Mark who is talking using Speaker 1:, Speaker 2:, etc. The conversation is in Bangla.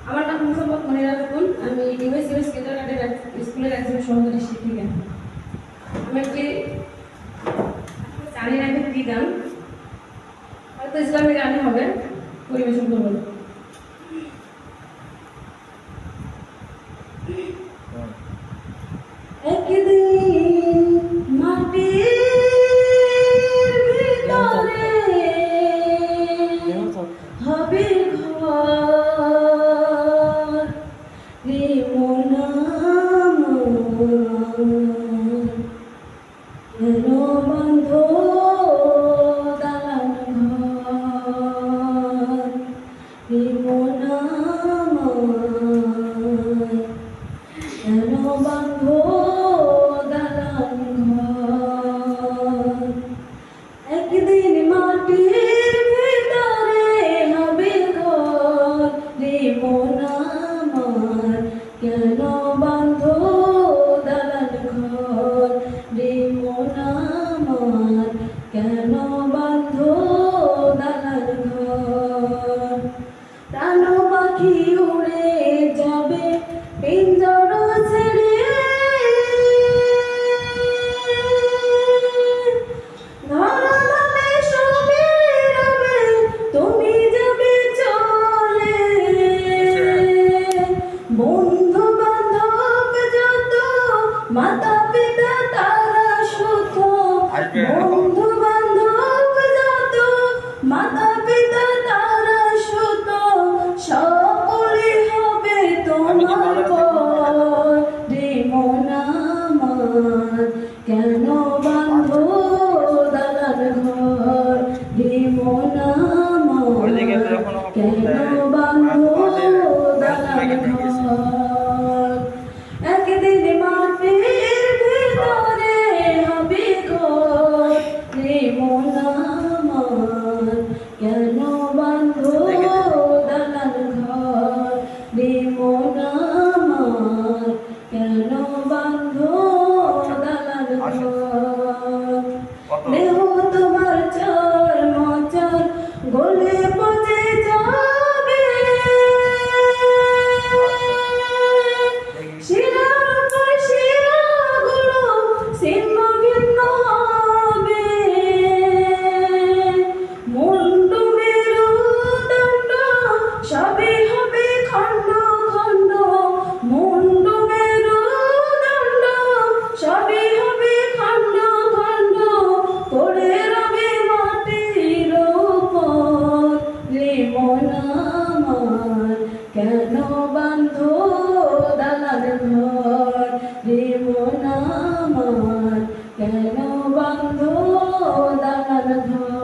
Speaker 1: আমার নাম মোহাম্মদ মনিরা খাতুন। আমি ইউএসএস কিন্ডারগার্টেন স্কুলের একজন সহকারী শিক্ষিকা। আমি একটি জানি না কি গান, হয়তো ইসলামিক গানে হবে, পরিবেশন করবেন। একদিন মাটির ভিতরে হবে ঘর, রে মন কেন বন্ধ দালান ঘর, রে মন কেন বন্ধ দালান ঘর। একদিন মাটির ভিতরে হবে ঘর, রে মন কেন বন্ধ দালান ঘর, রে মন কেন বন্ধ দালান ঘর। প্রাণ পাখি উড়ে যাবে পিঞ্জর ছেড়ে, ধরালে সবে রবে তুমি যাবে চলে। বন্ধু বান্ধব যত মাতা পিতা তারা সুখ, বন্ধু বান্ধব যত মাতা পিতা তারা সুখ, সকলে হবে তোমার পর, রে মন কেন বান্ধ দালান ঘর, রে মন কেন বান্ধ দালান ঘর। একদিন মাটির ভিতরে হবে ঘর, রে মন কেন বান্ধ দালান ঘর, রে মন কেন বান্ধ দালান ঘর। দেহ তোমার চর মচর গলে পচে যাবে, শিরার উপর শিরাগুলো ছিন্ন ভিন্ন হবে, মুন্ড মেরুদণ্ড সবই হবে খণ্ড খণ্ড, মুন্ড মেরুদণ্ড সবই হবে খণ্ড খণ্ড, পড়ে রবে মাটির উপর, রে মন কেন বান্ধ দালান ঘর, রে মন কেন বান্ধ দালান ঘর।